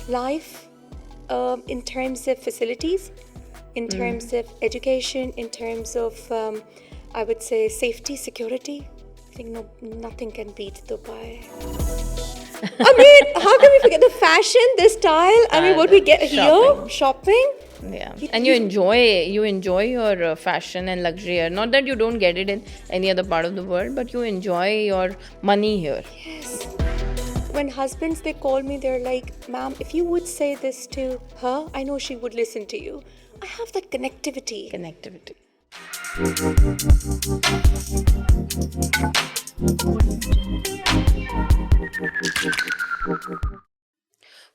life in terms of facilities, in terms of education, in terms of, I would say, safety, security. I think nothing can beat Dubai. I mean, how can we forget the fashion, the style? I mean, what we get here, shopping. Yeah, and you enjoy your fashion and luxury here. Not that you don't get it in any other part of the world, but you enjoy your money here. Yes. When husbands, they call me, they're like, ma'am, if you would say this to her, I know she would listen to you. I have that connectivity.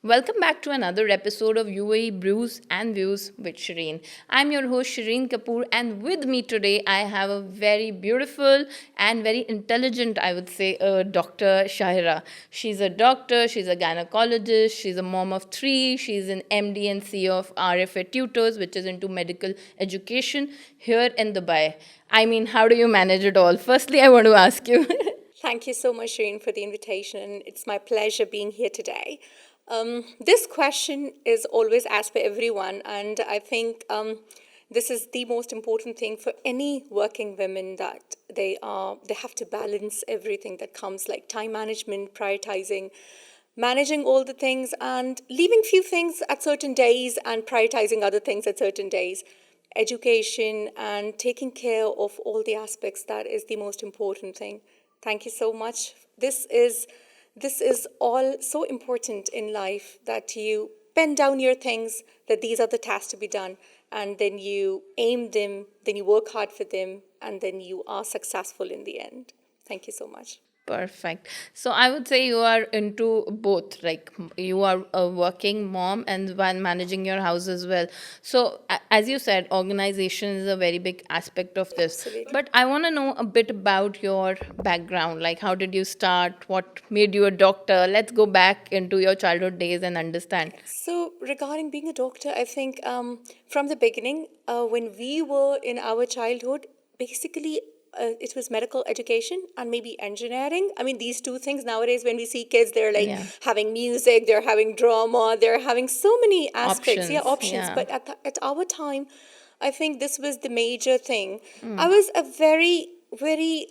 Welcome back to another episode of UAE Brews and Views with Shireen. I'm your host Shireen Kapoor, and with me today I have a very beautiful and very intelligent, I would say, Dr. Shaheera. She's a doctor, she's a gynecologist, she's a mom of 3, she's an MD and CEO of RFA Tutors, which is into medical education here in Dubai. I mean, how do you manage it all? Firstly, I want to ask you. Thank you so much, Shireen, for the invitation. It's my pleasure being here today. This question is always asked by everyone, and I think this is the most important thing for any working women, that they have to balance everything that comes, like time management, prioritizing, managing all the things, and leaving few things at certain days and prioritizing other things at certain days. Education and taking care of all the aspects, that is the most important thing. Thank you so much. This is all so important in life, that you pen down your things, that these are the tasks to be done, and then you aim them, then you work hard for them, and then you are successful in the end. Thank you so much. Perfect. So I would say you are into both, like you are a working mom and while managing your house as well. So as you said, organization is a very big aspect of this. Absolutely. But I want to know a bit about your background. Like, how did you start? What made you a doctor? Let's go back into your childhood days and understand. So regarding being a doctor, I think from the beginning, when we were in our childhood, basically it was medical education and maybe engineering. I mean, these two things nowadays, when we see kids, they're like having music, they're having drama, they're having so many aspects, options. Yeah. But at our time, I think this was the major thing. I was a very, very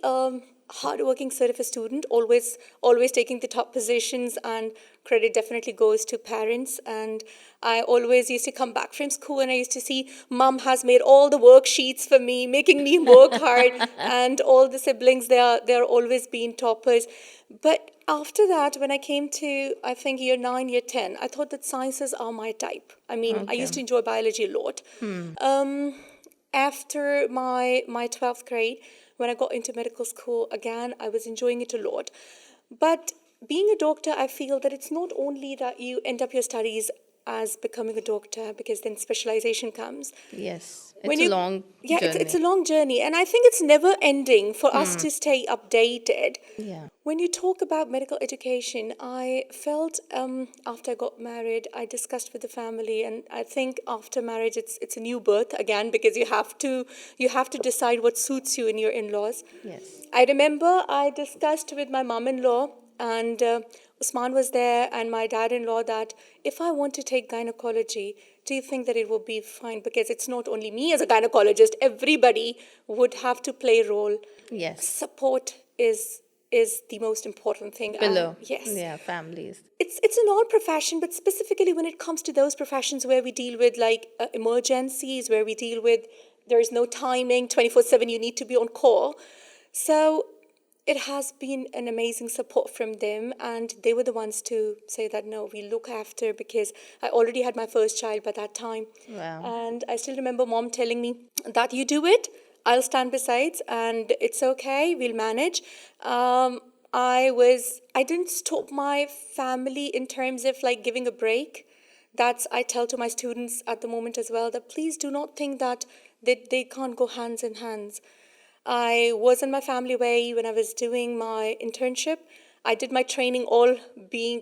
hardworking sort of a student, always taking the top positions, and credit definitely goes to parents. And I always used to come back from school and I used to see mom has made all the worksheets for me, making me work hard, and all the siblings, they're always been toppers. But after that, when I came to, I think, year 9, year 10, I thought that sciences are my type. I mean, I used to enjoy biology a lot. After my 12th grade, when I got into medical school, again, I was enjoying it a lot. But being a doctor, I feel that it's not only that you end up your studies as becoming a doctor, because then specialization comes. Yes. It's a long Yeah, journey. it's a long journey. And I think it's never ending for us to stay updated. Yeah. When you talk about medical education, I felt after I got married, I discussed with the family, and I think after marriage, it's a new birth again, because you have to decide what suits you and your in-laws. Yes. I remember I discussed with my mom-in-law, and Usman was there, and my dad-in-law, that if I want to take gynecology, do you think that it will be fine? Because it's not only me as a gynecologist, everybody would have to play a role. Yes. Support is the most important thing. Below. Yes. Yeah, families. It's an all profession, but specifically when it comes to those professions where we deal with like emergencies, where we deal with, there is no timing, 24/7, you need to be on call. So it has been an amazing support from them, and they were the ones to say that, no, we look after, because I already had my first child by that time. Wow. And I still remember mom telling me that you do it, I'll stand besides, and it's okay, we'll manage. I didn't stop my family in terms of like giving a break. I tell to my students at the moment as well, that please do not think that they can't go hands in hands. I was in my family way when I was doing my internship. I did my training all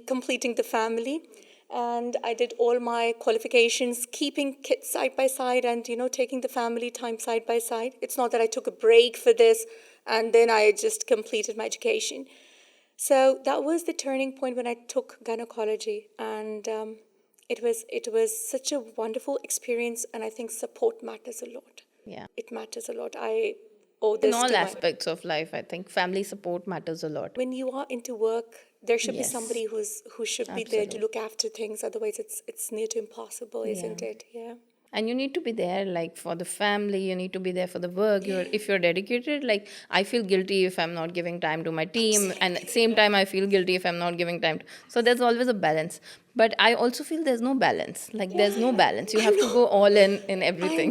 completing the family, and I did all my qualifications, keeping kids side by side, and taking the family time side by side. It's not that I took a break for this and then I just completed my education. So that was the turning point when I took gynecology, and it was such a wonderful experience, and I think support matters a lot. Yeah. It matters a lot. I owe In this all to my. aspects of life, I think family support matters a lot. When you are into work, there should be Yes, somebody who should be there to absolutely. look after things. Otherwise, it's near to impossible, Yeah. isn't it? Yeah. And you need to be there like for the family, you need to be there for the work. You're if you're dedicated, like I feel guilty if I'm not giving time to my team, and at the same time I feel guilty if I'm not giving time to, so there's always a balance. But I also feel there's no balance. Like there's no Yeah, balance. You I have to know. go all in I know. everything.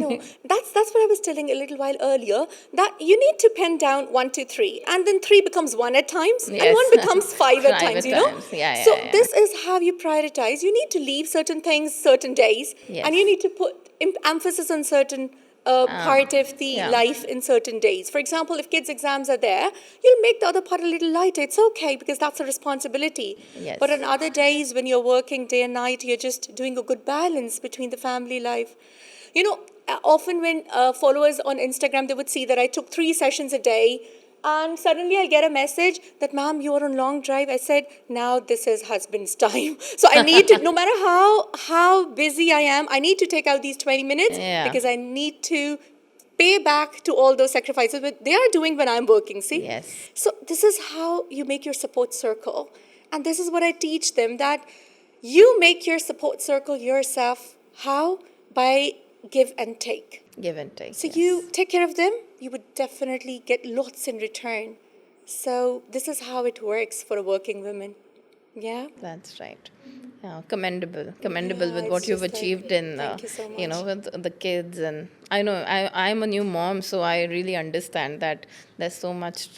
That's what I was telling a little while earlier. That you need to pen down 1, 2, 3, and then 3 becomes 1 at times, and Yes. 1 becomes 5 at times. Private times. Yeah, So yeah, yeah. this is how you prioritize. You need to leave certain things certain days, and you Yes. need to put emphasis on certain part of the Yeah. life in certain days. For example, if kids' exams are there, you'll make the other part a little lighter. It's okay because that's a responsibility. Yes. But on other days, when you're working day and night, you're just doing a good balance between the family life. Often when followers on Instagram, they would see that I took 3 sessions a day, and suddenly I get a message that, ma'am, you are on long drive. I said, now this is husband's time. So I need to, no matter how busy I am, I need to take out these 20 minutes Yeah. because I need to pay back to all those sacrifices that they are doing when I'm working, see? Yes. So this is how you make your support circle. And this is what I teach them, that you make your support circle yourself. How? By give and take. Give and take. So Yes. you take care of them, you would definitely get lots in return. So this is how it works for a working woman. Yeah? That's right. Yeah, commendable Yeah, with it's what you've just like, achieved in, thank you so much. with the kids. And I know I'm a new mom, so I really understand that there's so much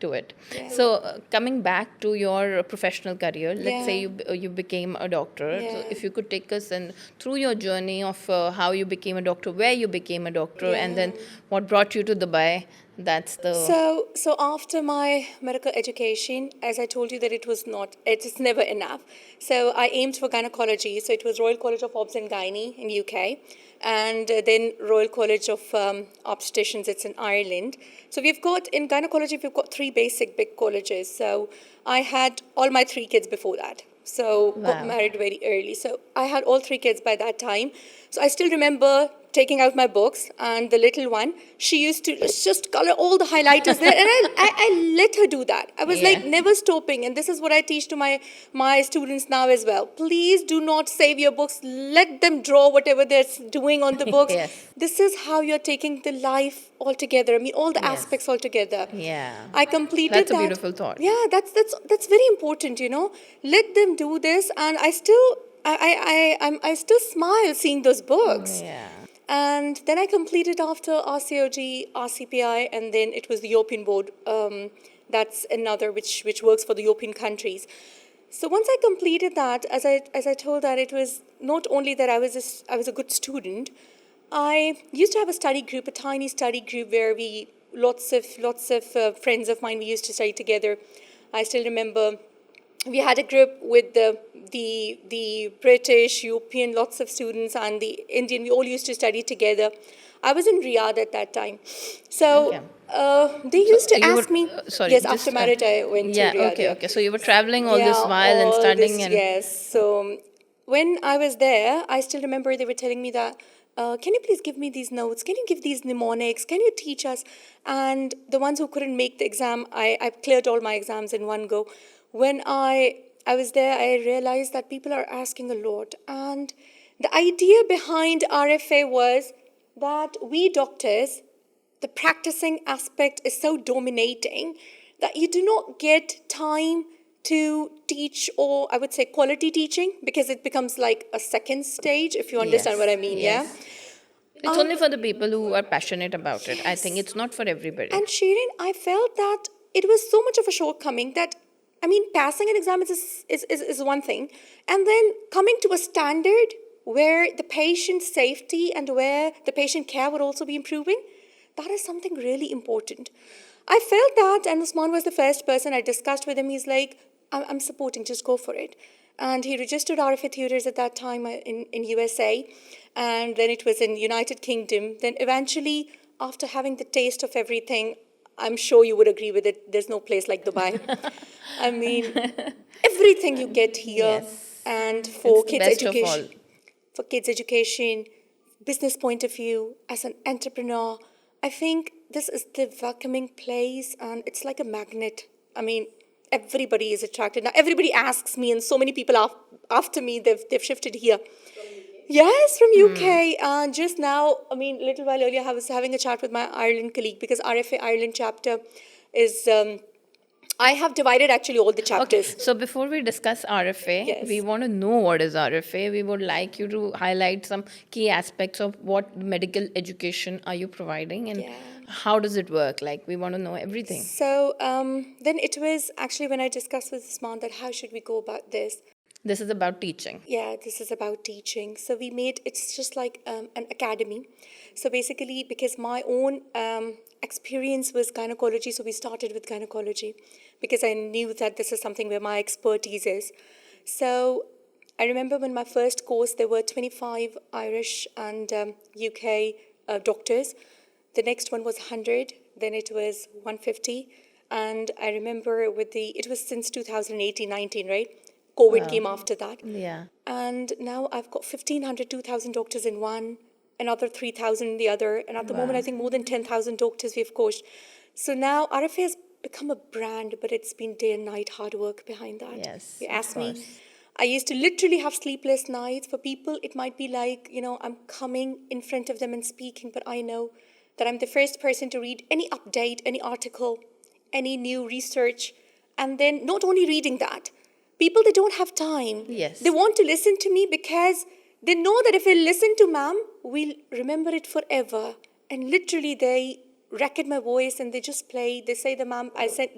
to it. Yeah. So coming back to your professional career, let's say Yeah. you became a doctor. So Yeah. if you could take us in through your journey of how you became a doctor, where you became a doctor, and then Yeah. what brought you to Dubai. That's the So after my medical education, as I told you that it's never enough. So I aimed for gynecology. So it was Royal College of Obs and Gynae in UK, and then Royal College of Obstetricians, it's in Ireland. So in gynecology, we've got 3 big colleges. So I had all my 3 kids before that. So got Wow. married very early. So I had all 3 kids by that time. So I still remember taking out my books, and the little one, she used to just color all the highlighters there, and I let her do that. I was like Yeah. never stopping, and this is what I teach to my students now as well. Please do not save your books. Let them draw whatever they're doing on the books. Yes. This is how you're taking the life all together. I mean, all the Yes. aspects all together. Yeah. I completed That's a that. beautiful thought. Yeah, that's very important. Let them do this, and I still smile seeing those books. Yeah. And then I completed after RCOG, RCPI, and then it was the European board. That's another which works for the European countries. So once I completed that, as I told that, it was not only that I was a good student. I used to have a study group, a tiny study group where lots of friends of mine, we used to study together. I still remember we had a group with the British, European, lots of students, and the Indian. We all used to study together. I was in Riyadh at that time. So Okay. they used to You ask me. sorry, Yes, just after marriage, I went to yeah, Riyadh. okay, Yeah. okay. So you were traveling all Yeah, this while and all studying this, and yes. So when I was there, I still remember they were telling me that, can you please give me these notes? Can you give these mnemonics? Can you teach us? And the ones who couldn't make the exam, I cleared all my exams in one go. When I was there, I realized that people are asking a lot. And the idea behind RFA was that we doctors, the practicing aspect is so dominating that you do not get time to teach, or I would say quality teaching, because it becomes like a second stage, if you understand what I mean, yeah? yes. It's only for the people who are passionate about it. I think Yes. it's not for everybody. And Shireen, I felt that it was so much of a shortcoming that, I mean, passing an exam is one thing, and then coming to a standard where the patient safety and where the patient care would also be improving, that is something really important. I felt that, and Usman was the first person I discussed with him. He's like, I'm supporting, just go for it. And he registered RFA Tutors at that time in USA, and then it was in United Kingdom. Then eventually, after having the taste of everything, I'm sure you would agree with it, there's no place like Dubai. I mean, everything you get here, Yes. and It's for the kids' best of all. education. for kids' education, business point of view, as an entrepreneur. I think this is the welcoming place, and it's like a magnet. I mean, everybody is attracted. Now, everybody asks me, and so many people after me, they've shifted here. Yes, from UK. Just now, I mean, a little while earlier, I was having a chat with my Ireland colleague because RFA Ireland chapter is. I have divided actually all the Okay, chapters. so before we discuss RFA, we Yes. want to know what is RFA. We would like you to highlight some key aspects of what medical education are you providing and Yeah. how does it work? Like, we want to know everything. So then it was actually when I discussed with Usman that how should we go about this. This is about teaching. Yeah, this is about teaching. So we made it's just like an academy. So basically, because my own experience was gynecology, so we started with gynecology because I knew that this is something where my expertise is. So I remember when my first course, there were 25 Irish and UK doctors. The next one was 100, then it was 150. And I remember it was since 2018-19, right? COVID came after that. Yeah. And now I've got 1,500, 2,000 doctors in one, another 3,000 in the other. And at the moment, I think more than 10,000 doctors we've coached. So now RFA has become a brand, but it's been day and night hard work behind that. Yes, You of ask me, course. I used to literally have sleepless nights. For people, it might be like, I'm coming in front of them and speaking, but I know that I'm the first person to read any update, any article, any new research. And then not only reading that, people, they don't have time. Yes. They want to listen to me because they know that if we listen to ma'am, we'll remember it forever. And literally, they record my voice and they just play. They say, ma'am,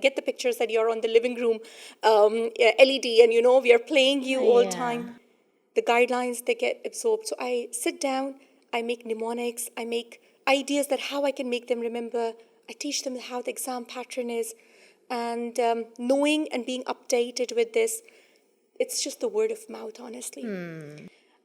get the pictures that you're on the living room LED, and we are playing you all Yeah. time. The guidelines, they get absorbed. So I sit down, I make mnemonics, I make ideas that how I can make them remember. I teach them how the exam pattern is. And knowing and being updated with this, it's just the word of mouth, honestly.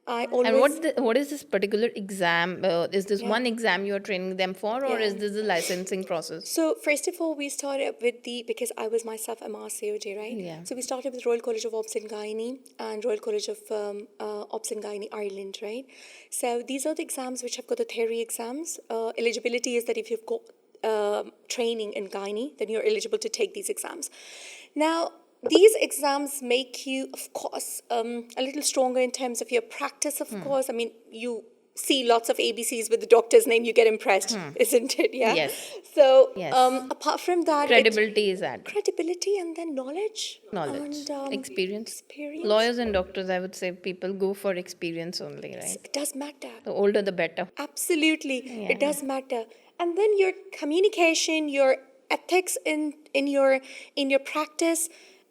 I always. And what is this particular exam? Is this Yeah. one exam you are training them for, or Yeah. is this the licensing process? So first of all, we started with because I was myself a 𝐼𝐻, right? Yeah. So we started with Royal College of Obs and Gynae and Royal College of Obs and Gynae Ireland, right? So these are the exams which have got the theory exams. Eligibility is that if you've got training in gynae, then you're eligible to take these exams. Now, these exams make you, of course, a little stronger in terms of your practice, of course. I mean, you see lots of ABCs with the doctor's name, you get impressed, isn't it? Yeah. Yes. So, Yes. apart from that, Credibility is added. credibility and then knowledge. Knowledge. And Experience. experience. Lawyers and doctors, I would say, people go for experience only, right? It does matter. The older, the better. Absolutely. Yeah. It does matter. And then your communication, your ethics in your practice,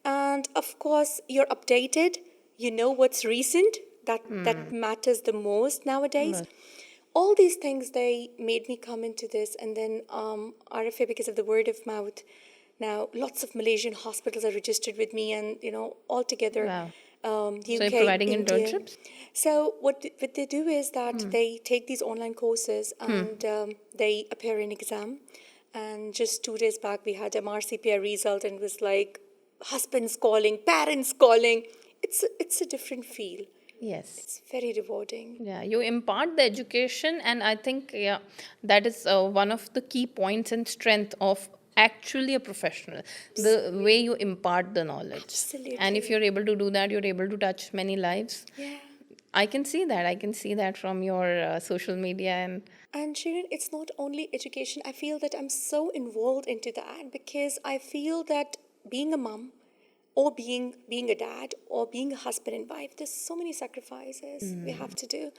and of course you're updated. You know what's recent. That matters the most nowadays. All these things, they made me come into this, and then RFA, because of the word of mouth. Now lots of Malaysian hospitals are registered with me, and altogether. Wow. UK, So you're providing India. internships? So what they do is that they take these online courses and they appear in exam. And just 2 days back, we had MRCPI result, and it was like husbands calling, parents calling. It's a different feel. Yes. It's very rewarding. Yeah, you impart the education, and I think that is one of the key points and strength of actually a professional. The way you impart the knowledge. Absolutely. And if you're able to do that, you're able to touch many lives. Yeah. I can see that. I can see that from your social media And Shireen, it's not only education. I feel that I'm so involved into that because I feel that being a mom, or being a dad, or being a husband and wife, there's so many sacrifices we have to do.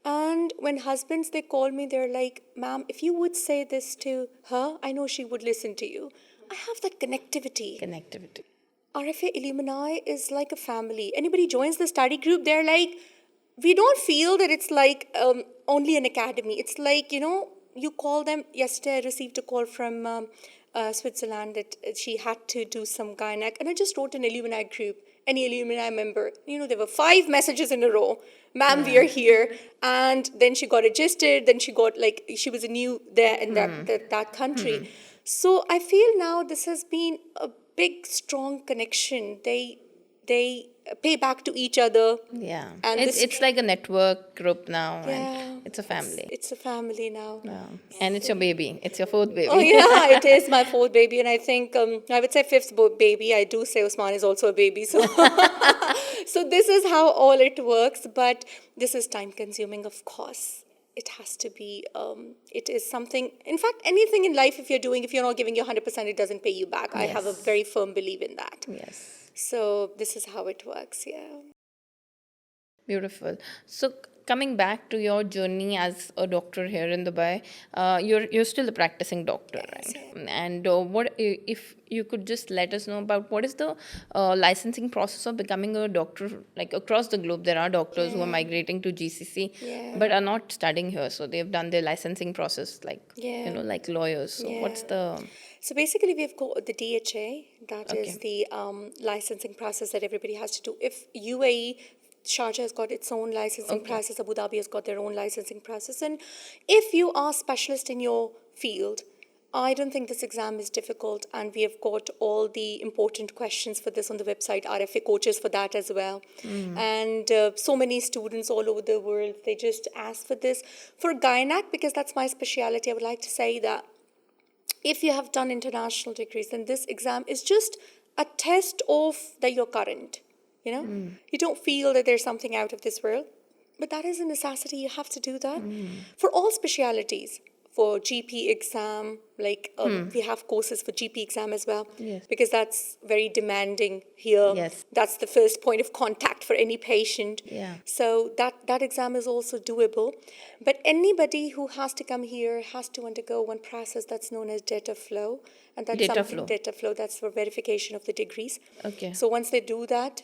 And when husbands, they call me, they're like, ma'am, if you would say this to her, I know she would listen to you. I have that connectivity. connectivity. RFA Alumni is like a family. Anybody joins the study group, they're like, we don't feel that it's like only an academy. It's like, you call them. Yesterday, I received a call from Switzerland that she had to do some gynec. And I just wrote an alumni group, any alumni member. There were 5 messages in a row. Ma'am, we are here. And then she got registered. Then she got, she was new there in that country. So I feel now this has been a big, strong connection. They pay back to each other. Yeah. And It's like a network group now, yeah, and it's a family. It's a family now. Yeah. And it's your baby. It's your fourth baby. Oh yeah, it is my fourth baby, and I think I would say fifth baby. I do say Usman is also a baby, so so this is how all it works. But this is time consuming, of course. It has to be. It is something. In fact, anything in life, if you're not giving your 100%, it doesn't pay you back. I have a Yes. very firm belief in that. Yes. So this is how it works. Yeah. Beautiful. So coming back to your journey as a doctor here in Dubai, you're still a practicing doctor, Yes, right? And what if you could just let us know about what is the licensing process of becoming a doctor? Like across the globe, there are doctors who are migrating to GCC, Yeah. but are not studying here, so they've done their licensing process like Yeah. like lawyers. So what's Yeah. the So basically, we've got the DHA, that is Okay. the licensing process that everybody has to do. If UAE, Sharjah has got its own licensing process, Abu Dhabi has got their own licensing process. And if you are specialist in your field, I don't think this exam is difficult. And we have got all the important questions for this on the website, RFA coaches for that as well. And so many students all over the world, they just ask for this. For Gynec, because that's my specialty, I would like to say that if you have done international degrees, then this exam is just a test of that you're current. You don't feel that there's something out of this world, but that is a necessity. You have to do that for all specialities. For GP exam, like we have courses for GP exam as well, Yes. because that's very demanding here. Yes. That's the first point of contact for any patient. Yeah. So that exam is also doable. But anybody who has to come here has to undergo one process that's known as data flow. And that's Data something, flow. data flow, that's for verification of the degrees. Okay. So once they do that,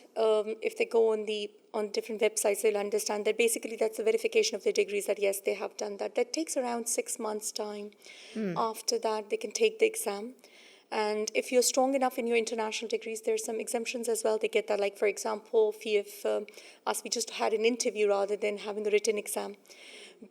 if they go on different websites, they'll understand that basically that's the verification of the degrees, that yes, they have done that. That takes around 6 months' time. After that, they can take the exam. And if you're strong enough in your international degrees, there's some exemptions as well. They get that, like, for example, if you've asked me just had an interview rather than having a written exam.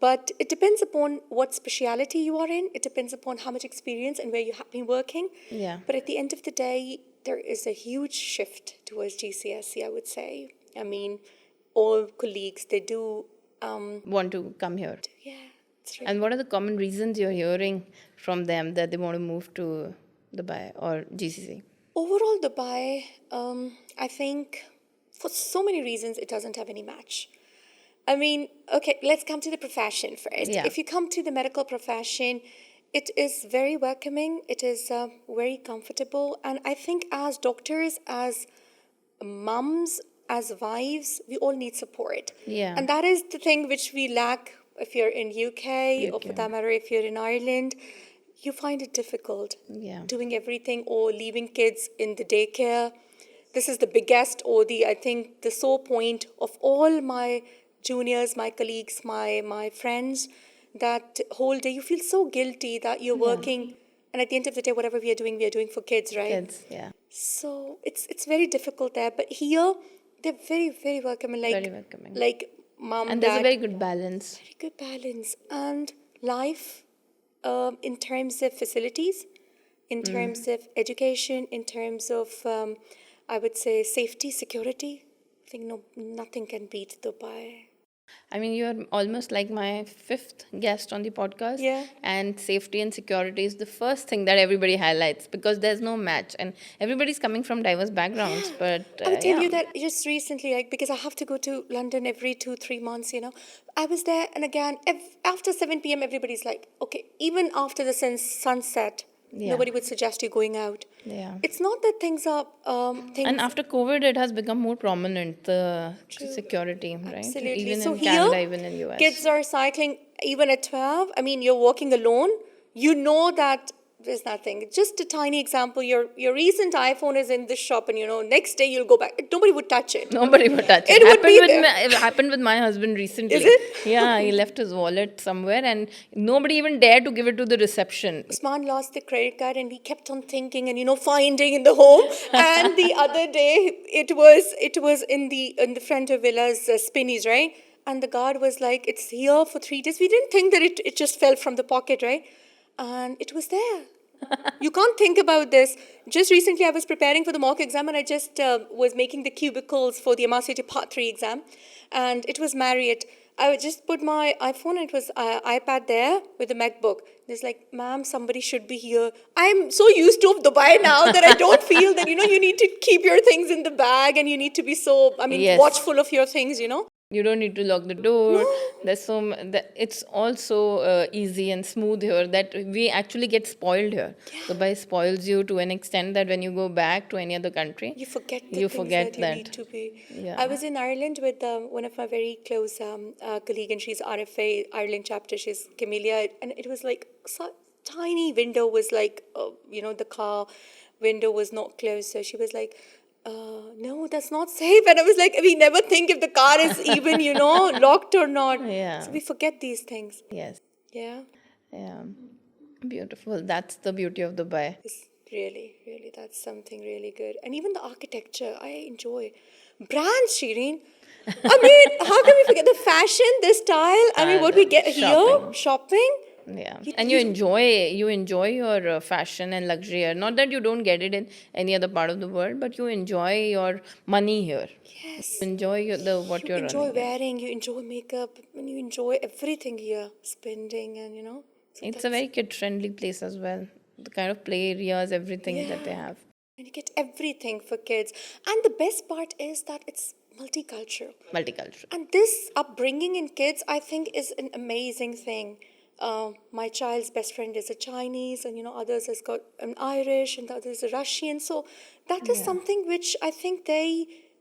But it depends upon what speciality you are in. It depends upon how much experience and where you have been working. Yeah. But at the end of the day, there is a huge shift towards GCSE, I would say. I mean, all colleagues, they do, Want to come here? yeah, it's really And what are the common reasons you're hearing from them that they want to move to Dubai or GCC? Overall, Dubai, I think for so many reasons, it doesn't have any match. I mean, okay, let's come to the profession first. Yeah. If you come to the medical profession, it is very welcoming. It is very comfortable. And I think as doctors, as mums, as wives, we all need support. Yeah. And that is the thing which we lack if you're in UK, or for that matter, if you're in Ireland. You find it difficult Yeah. doing everything or leaving kids in the daycare. This is the biggest, or I think the sore point of all my juniors, my colleagues, my friends, that whole day you feel so guilty that you're working, and at the end of the day, whatever we are doing for kids, right? Kids, yeah. So it's very difficult there. But here, they're very, very welcoming. Very welcoming. Like mom, And there's a dad, very good balance. very good balance. And life, in terms of facilities, in terms of education, in terms of, I would say, safety, security. I think nothing can beat Dubai. I mean, you're almost like my fifth guest on the podcast. Yeah. And safety and security is the first thing that everybody highlights because there's no match. And everybody's coming from diverse backgrounds. But I would tell yeah. you that just recently, like, because I have to go to London every 2-3 months, I was there, and again, after 7 p.m., everybody's like, okay, even after the sunset, Yeah. nobody would suggest you going out. Yeah. It's not that things are, And after COVID, it has become more prominent, the security, right? Absolutely. Even So in here, Canada, even in US. kids are cycling even at 12. I mean, you're walking alone. You know that there's nothing. Just a tiny example. Your recent iPhone is in this shop, and next day you'll go back. Nobody would touch it. Nobody would touch it. It would be there. It happened with my husband recently. Is it? Yeah, he left his wallet somewhere and nobody even dared to give it to the reception. Usman lost the credit card, and he kept on thinking and finding in the home. And the other day, it was in the front of Villa's Spinnies, right? And the guard was like, "It's here for 3 days." We didn't think that it just fell from the pocket, right? And it was there. You can't think about this. Just recently, I was preparing for the mock exam and I just was making the cubicles for the MRCT Part 3 exam. And it was Marriott. I would just put my iPhone and it was iPad there with the MacBook. There's like, ma'am, somebody should be here. I'm so used to Dubai now that I don't feel that, you need to keep your things in the bag and you need to be so, Yes. watchful of your things. You don't need to lock the door. No. There's it's also easy and smooth here that we actually get spoiled here. Dubai spoils you to an extent that when you go back to any other country, You forget the you things forget that you need that. to be. Yeah. I was in Ireland with one of my very close colleague, and she's RFA Ireland chapter. She's Camellia, and it was like tiny window was like, the car window was not closed. So she was like, no, that's not safe. And I was like, we never think if the car is even, locked or not. Yeah. So we forget these things. Yes. Yeah. Yeah. Beautiful. That's the beauty of Dubai. It's really, really, that's something really good. And even the architecture, I enjoy. Brands, Shireen. How can we forget the fashion, the style? What we get shopping. here, shopping. Yeah, and you enjoy your fashion and luxury here. Not that you don't get it in any other part of the world, but you enjoy your money here. Yes. You enjoy what You you're enjoy earning. wearing, you enjoy makeup, and you enjoy everything here, spending, and So It's a very kid-friendly place as well. The kind of play areas, everything that they Yeah. have. And you get everything for kids. And the best part is that it's multicultural. Multicultural. And this upbringing in kids, I think, is an amazing thing. My child's best friend is a Chinese, and others has got an Irish, and the other is a Russian. So that is something which I think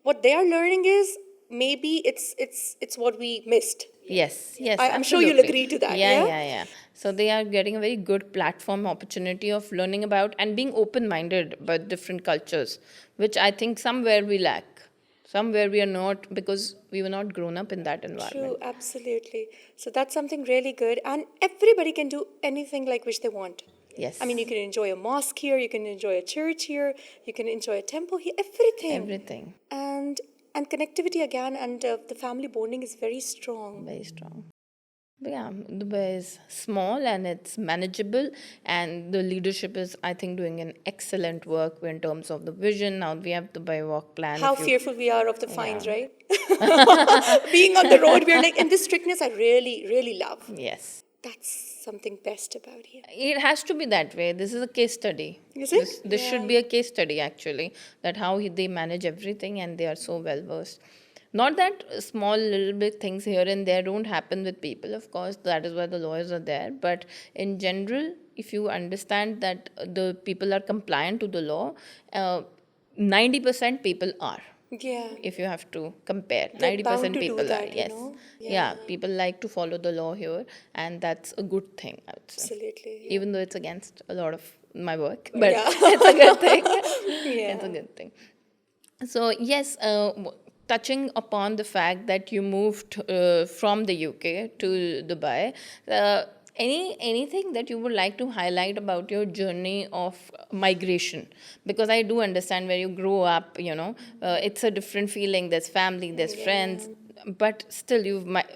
what they are learning is maybe it's what we missed. Yes, yes, I'm sure you'll absolutely. agree to that, Yeah, yeah? yeah, yeah. So they are getting a very good platform opportunity of learning about and being open-minded about different cultures, which I think somewhere we lack. Somewhere we are not because we were not grown up in that environment. True, absolutely. So that's something really good, and everybody can do anything like which they want. Yes. You can enjoy a mosque here, you can enjoy a church here, you can enjoy a temple here, everything. Everything. And connectivity again, and the family bonding is very strong. Very strong. But yeah, Dubai is small and it's manageable, and the leadership is, I think, doing an excellent work in terms of the vision. Now we have Dubai Walk plan. How fearful we are of the fines, right? Being on the road, we're like, and this strictness I really, really love. Yes. That's something best about here. It has to be that way. This is a case study. Is it? This should be a case study, actually, that how they manage everything and they are so well versed. Not that small little bit things here and there don't happen with people, of course, that is why the lawyers are there. But in general, if you understand that the people are compliant to the law, 90% people are. Yeah. If you have to compare, They're 90% bound to do people that, are. Yes. Yeah, people like to follow the law here, and that's a good thing, I would say. Absolutely. Yeah. Even though it's against a lot of my work, but Yeah. it's a good thing. Yeah. It's a good thing. So yes, touching upon the fact that you moved from the UK to Dubai, anything that you would like to highlight about your journey of migration? Because I do understand where you grow up, it's a different feeling. There's family, there's friends, but still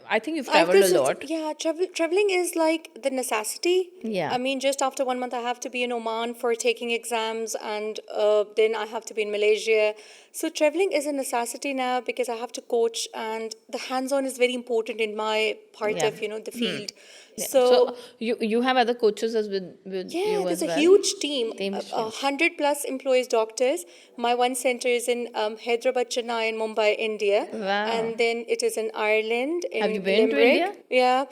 I think you've traveled a lot. Yeah, traveling is like the necessity. Yeah. Just after 1 month, I have to be in Oman for taking exams, and then I have to be in Malaysia. So traveling is a necessity now because I have to coach, and the hands-on is very important in my part Yeah. of the field. Yeah. So you have other coaches as with yeah, you there's as a well? huge team, Team is 100 plus employees, doctors. My one center is in Hyderabad, Chennai, and Mumbai, India. Wow. And then it is in Ireland, in Have you been to Limerick. India? Yeah,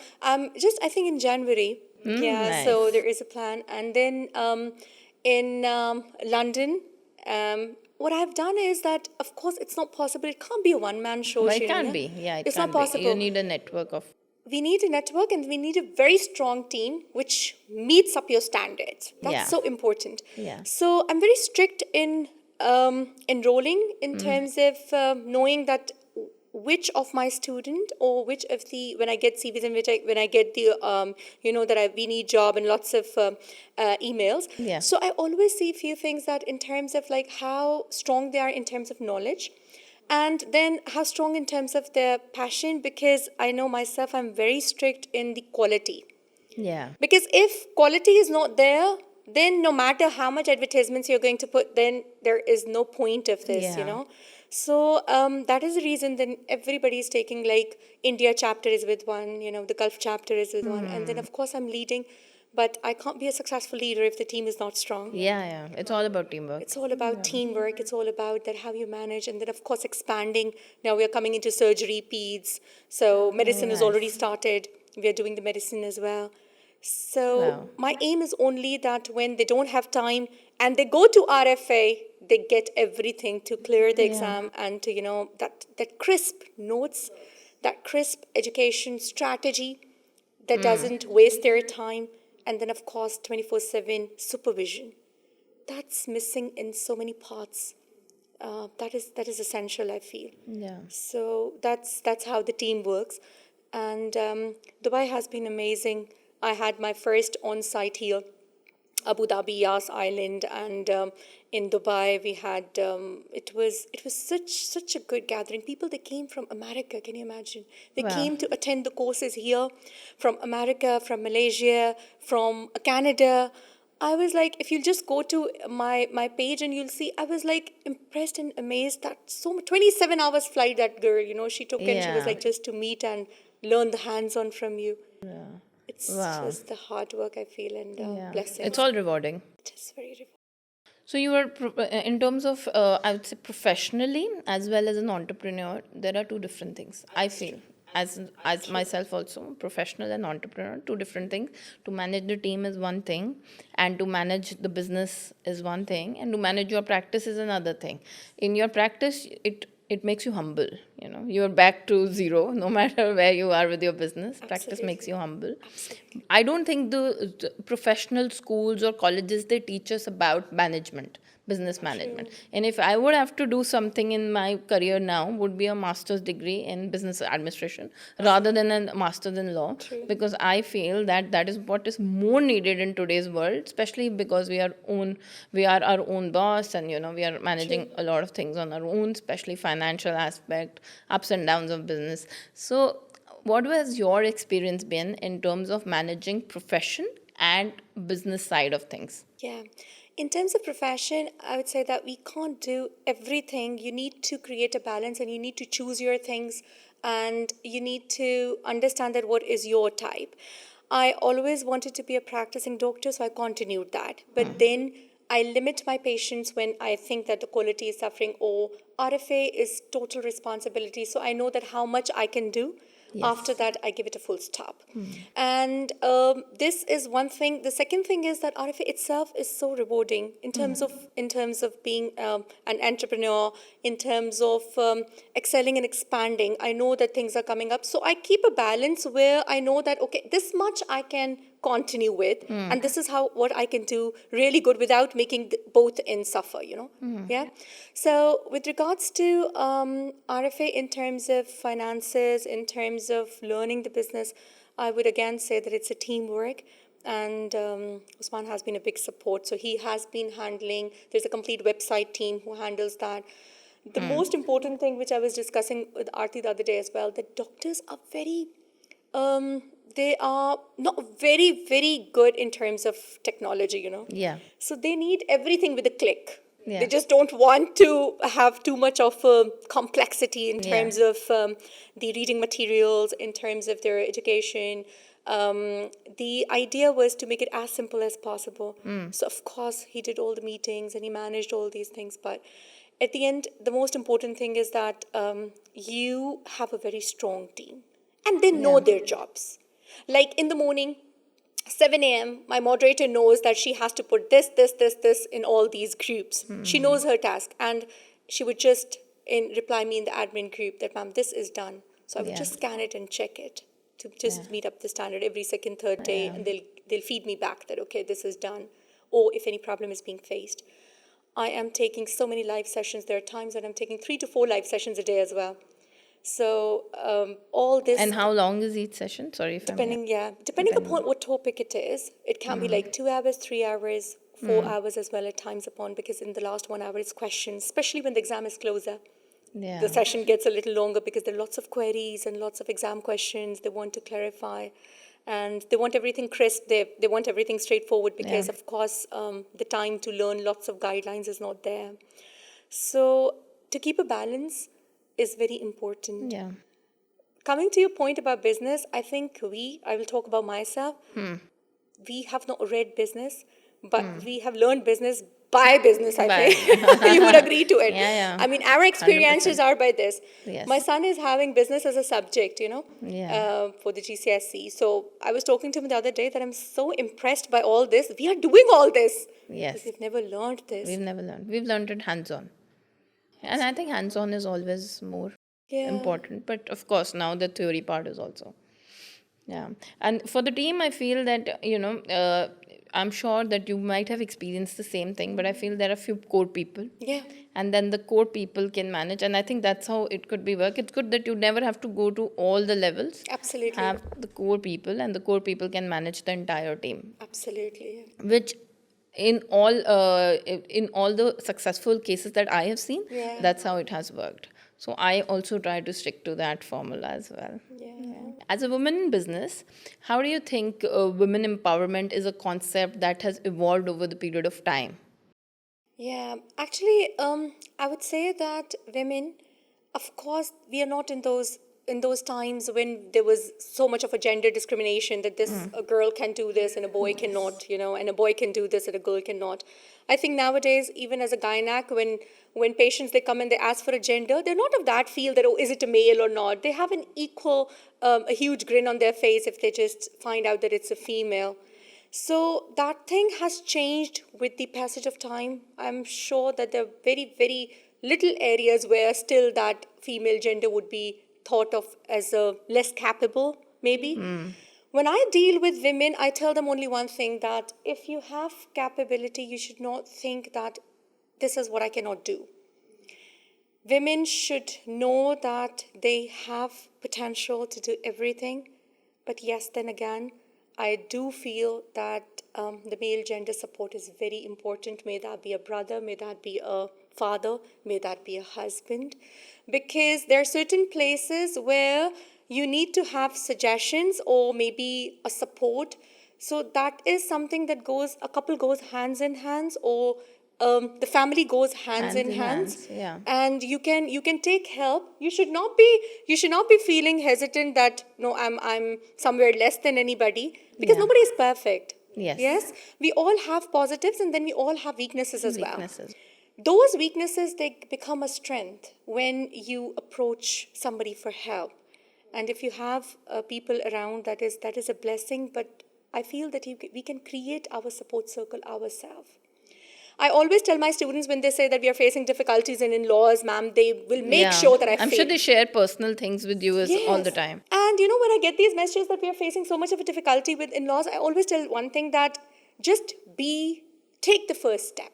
just I think in January. Yeah, so nice. there is a plan. And then in London, what I've done is that, of course, it's not possible. It can't be a one-man show. But it Shireen, can't yeah? be. Yeah, it's can't not possible. Be. You need a network of. We need a network, and we need a very strong team which meets up your standards. That's Yeah. so important. Yeah. So I'm very strict in enrolling in terms of knowing that which of my student or which of the when I get CVs and when I get the that we need job and lots of emails. Yeah. So I always see a few things that in terms of like how strong they are in terms of knowledge. And then how strong in terms of their passion, because I know myself, I'm very strict in the quality. Yeah. Because if quality is not there, then no matter how much advertisements you're going to put, then there is no point of this, you Yeah. know. So that is the reason then everybody's taking, like, India chapter is with one, you know, the Gulf chapter is with one. And then, of course, I'm leading. But I can't be a successful leader if the team is not strong. Yeah. It's all about teamwork. It's all about teamwork. It's all about that how you manage, and then of course expanding. Now we are coming into surgery, peds. So medicine has already nice. started. We are doing the medicine as well. So Wow. my aim is only that when they don't have time and they go to RFA, they get everything to clear the exam and to, you know, that crisp notes, that crisp education strategy that doesn't waste their time, and then of course 24/7 supervision that's missing in so many parts. That is essential, I feel. Yeah. So that's how the team works, and Dubai has been amazing. I had my first on-site here, Abu Dhabi, Yas Island, and in Dubai we had it was such a good gathering. People that came from America, can you imagine? They Wow. came to attend the courses here, from America, from Malaysia, from Canada. I was like, if you just go to my page and you'll see, I was like impressed and amazed that 27 hours flight that girl, you know, she took, and she was Yeah. like just to meet and learn the hands-on from you. It's Wow. just the hard work I feel, and Yeah. blessings. It's all rewarding. It is very rewarding. So you are in terms of I would say professionally as well as an entrepreneur, there are two different things. I feel as myself also professional and entrepreneur, two different things. To manage the team is one thing, and to manage the business is one thing, and to manage your practice is another thing. In your practice, it makes you humble. You know, you're back to zero no matter where you are with your business. Practice makes you humble. Absolutely. I don't think the professional schools or colleges they teach us about management, business management. And if I would have to do something in my career now, would be a master's degree in business administration rather than a master's in law, because I feel that that is what is more needed in today's world, especially because we are our own boss, and you know we are managing a lot of things on our own, especially financial aspect, ups and downs of business. So what has your experience been in terms of managing profession and business side of things? Yeah. In terms of profession, I would say that we can't do everything. You need to create a balance, and you need to choose your things, and you need to understand that what is your type. I always wanted to be a practicing doctor, so I continued that. But then I limit my patients when I think that the quality is suffering, or RFA is total responsibility. So I know that how much I can do. After that, I give it a full stop. And this is one thing. The second thing is that RFA itself is so rewarding in terms of being an entrepreneur, in terms of excelling and expanding. I know that things are coming up, so I keep a balance where I know that okay, this much I can continue with, and this is how what I can do really good without making both ends suffer. You know, yeah. So with regards to RFA in terms of finances, in terms of learning the business, I would again say that it's a teamwork. And Usman has been a big support. So he has been handling, there's a complete website team who handles that. The most important thing, which I was discussing with Aarti the other day as well, that doctors are they are not very, very good in terms of technology, you know. Yeah. So they need everything with a click. Yeah. They just don't want to have too much of complexity in Yeah. terms of the reading materials, in terms of their education. The idea was to make it as simple as possible. So, of course, he did all the meetings and he managed all these things. But at the end, the most important thing is that you have a very strong team and they know their jobs. Like in the morning, 7 a.m., my moderator knows that she has to put this in all these groups. She knows her task, and she would just reply me in the admin group that, ma'am, this is done. So I would just scan it and check it to just meet up the standard every second, third day, and they'll feed me back that, okay, this is done, or if any problem is being faced. I am taking so many live sessions. There are times that I'm taking 3 to 4 live sessions a day as well. So all this... And how long is each session? Sorry if Depending upon what topic it is, it can be like 2 hours, 3 hours, 4 hours as well at times upon, because in the last 1 hour it's questions, especially when the exam is closer. Yeah. The session gets a little longer because there are lots of queries and lots of exam questions they want to clarify. and they want everything crisp. They want everything straightforward because, Yeah. of course, the time to learn lots of guidelines is not there. So to keep a balance is very important. Yeah. Coming to your point about business, I think I will talk about myself. We have not read business, but we have learned business by business, I think. Bye. You would agree to it. Yeah, yeah. I mean, our experiences 100%. are by this. Yes. My son is having business as a subject, Yeah. for the GCSE. So I was talking to him the other day that I'm so impressed by all this. We are doing all this. Because Yes. we've never learned this. We've never learned. We've learned it hands-on. And I think hands-on is always more Yeah. important. But of course, now the theory part is also. Yeah. And for the team, I feel that, I'm sure that you might have experienced the same thing, but I feel there are few core people. Yeah. And then the core people can manage. And I think that's how it could be work. It's good that you never have to go to all the levels. Absolutely. Have the core people, and the core people can manage the entire team. Absolutely. Which in all the successful cases that I have seen, Yeah. that's how it has worked. So I also try to stick to that formula as well. Yeah. As a woman in business, how do you think women empowerment is a concept that has evolved over the period of time? Yeah, actually, I would say that women, of course, we are not in those times when there was so much of a gender discrimination that a girl can do this and a boy cannot, and a boy can do this and a girl cannot. I think nowadays, even as a gynac, when patients they come and they ask for a gender, they're not of that feel that, oh, is it a male or not? They have an equal, a huge grin on their face if they just find out that it's a female. So that thing has changed with the passage of time. I'm sure that there are very, very little areas where still that female gender would be thought of as a less capable, maybe. When I deal with women, I tell them only one thing, that if you have capability, you should not think that this is what I cannot do. Women should know that they have potential to do everything. But yes, then again, I do feel that the male gender support is very important. May that be a brother, may that be a father, may that be a husband. Because there are certain places where you need to have suggestions or maybe a support. So that is something that a couple goes hands in hands, or the family goes hands in hands. Yeah. And you can take help. You should not be feeling hesitant that no, I'm somewhere less than anybody, because Yeah. nobody is perfect. Yes. Yes, we all have positives and then we all have weaknesses as well. Weaknesses. Those weaknesses, they become a strength when you approach somebody for help. And if you have people around, that is a blessing. But I feel that we can create our support circle ourselves. I always tell my students when they say that we are facing difficulties in-laws, ma'am, they will make sure that I'm sure they share personal things with you all the time. And when I get these messages that we are facing so much of a difficulty with in-laws, I always tell one thing, that just take the first step.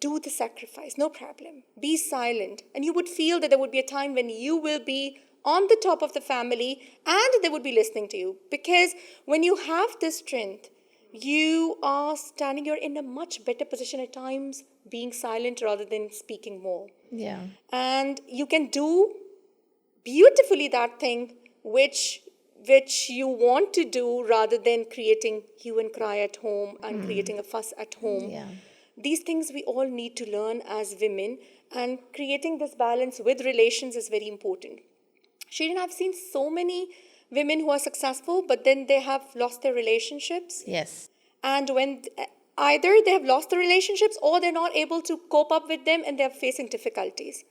Do the sacrifice, no problem. Be silent. And you would feel that there would be a time when you will be on the top of the family and they would be listening to you. Because when you have this strength, you're in a much better position at times, being silent rather than speaking more. Yeah. And you can do beautifully that thing which you want to do, rather than creating hue and cry at home and creating a fuss at home. Yeah. These things we all need to learn as women, and creating this balance with relations is very important. Shireen, I've seen so many women who are successful, but then they have lost their relationships. Yes. And when either they have lost the relationships or they're not able to cope up with them and they're facing difficulties.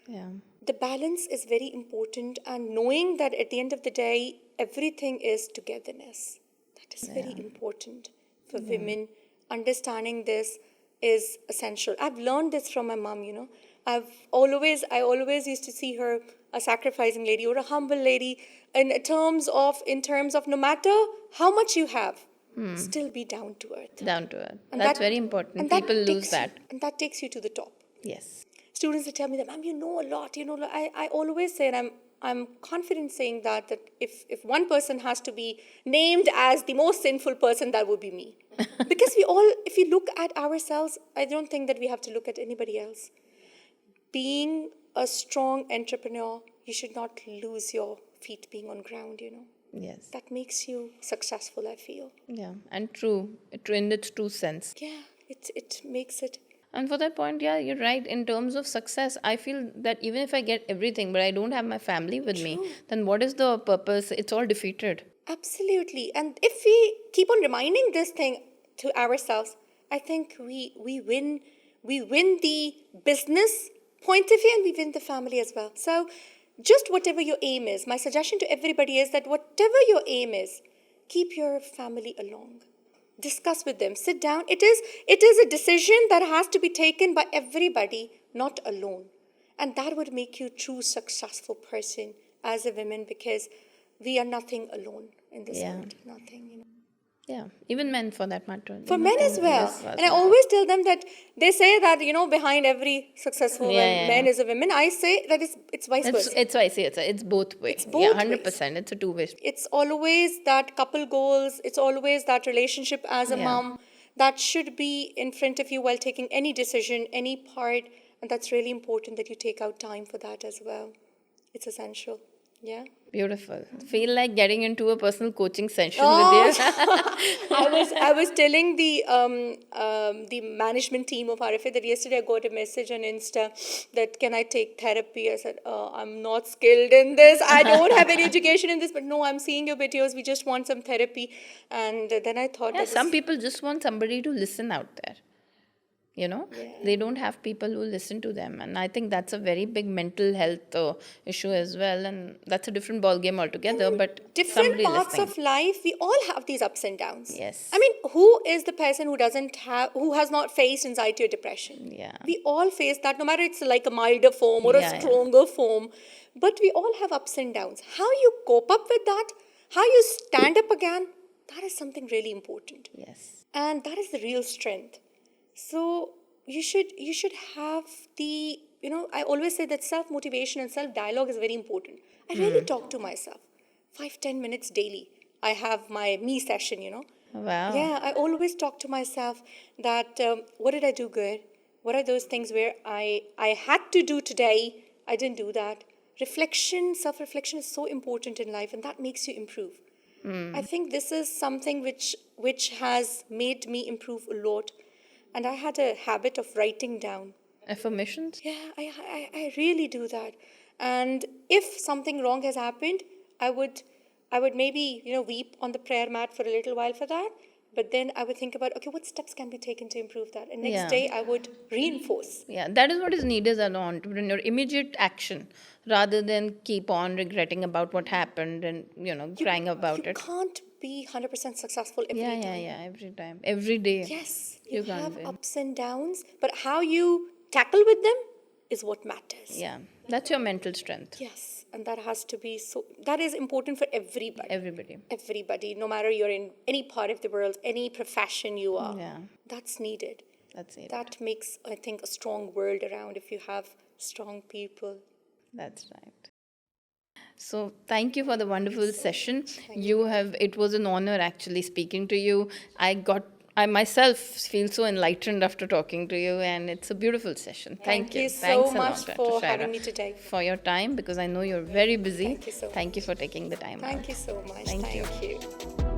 Yeah. The balance is very important, and knowing that at the end of the day, everything is togetherness. That is very important for women. Understanding this is essential. I've learned this from my mom, I always used to see her a sacrificing lady or a humble lady in terms of no matter how much you have, still be down to earth. Down to earth. And That's that- very important. and that People lose takes that. and that takes you to the top. Yes. Students, they tell me that, ma'am, you know a lot. I always say, and I'm confident saying that if one person has to be named as the most sinful person, that would be me. Because if we look at ourselves, I don't think that we have to look at anybody else. Being a strong entrepreneur, you should not lose your feet being on ground. Yes. That makes you successful, I feel. Yeah. And true. In its true sense. Yeah, it makes it. And for that point, yeah, you're right. In terms of success, I feel that even if I get everything, but I don't have my family with me, True. then what is the purpose? It's all defeated. Absolutely. And if we keep on reminding this thing to ourselves, I think we win the business point of view and we win the family as well. So just whatever your aim is, my suggestion to everybody is that whatever your aim is, keep your family along. Discuss with them. Sit down. It is a decision that has to be taken by everybody, not alone. And that would make you a true successful person as a woman, because we are nothing alone in this Yeah. world. Nothing. Yeah. Even men, for that matter. For men as well. And I always tell them that they say that, behind every successful man is a woman. I say that it's vice versa. It's vice versa. It's both ways. It's both Yeah, ways. 100%. It's a two-way. It's always that couple goals. It's always that relationship as a mom that should be in front of you while taking any decision, any part. And that's really important that you take out time for that as well. It's essential. Yeah. Beautiful. Feel like getting into a personal coaching session with you. I was telling the management team of RFA that yesterday I got a message on Insta that can I take therapy? I said, I'm not skilled in this. I don't have any education in this, but no, I'm seeing your videos. We just want some therapy. And then I thought that Some people just want somebody to listen out there. They don't have people who listen to them. And I think that's a very big mental health issue as well. And that's a different ballgame altogether. But different parts listening. of life, we all have these ups and downs. Yes. I mean, who is the person who has not faced anxiety or depression? Yeah. We all face that, no matter it's like a milder form or a stronger form. But we all have ups and downs. How you cope up with that, how you stand up again, that is something really important. Yes. And that is the real strength. So you should have the, I always say that self-motivation and self-dialogue is very important. I really talk to myself 5-10 minutes daily. I have my me session, Wow. Yeah, I always talk to myself that what did I do good? What are those things where I had to do today, I didn't do that? Reflection, self-reflection is so important in life, and that makes you improve. I think this is something which has made me improve a lot. And I had a habit of writing down. Affirmations? Yeah, I really do that. And if something wrong has happened, I would maybe, weep on the prayer mat for a little while for that. But then I would think about, okay, what steps can be taken to improve that? And next day I would reinforce. Yeah, that is what is needed as an entrepreneur, immediate action, rather than keep on regretting about what happened and, crying about it. You can't be 100% successful every time. Yeah, every time. Every day. Yes, You you can't have win. ups and downs, but how you tackle with them is what matters. Yeah, that's your mental strength. Yes, and that has to be that is important for everybody. Everybody, no matter you're in any part of the world, any profession you are. Yeah. That's needed. That's it. That makes, I think, a strong world around if you have strong people. That's right. So thank you for the wonderful session. It was an honor actually speaking to you. I myself feel so enlightened after talking to you, and it's a beautiful session. Thank you. Thanks so much Dr. for Shaheera, having me today. for your time, because I know you're very busy. Thank you so much. Thank you for taking the time out. Thank you so much. Thank you. Thank you.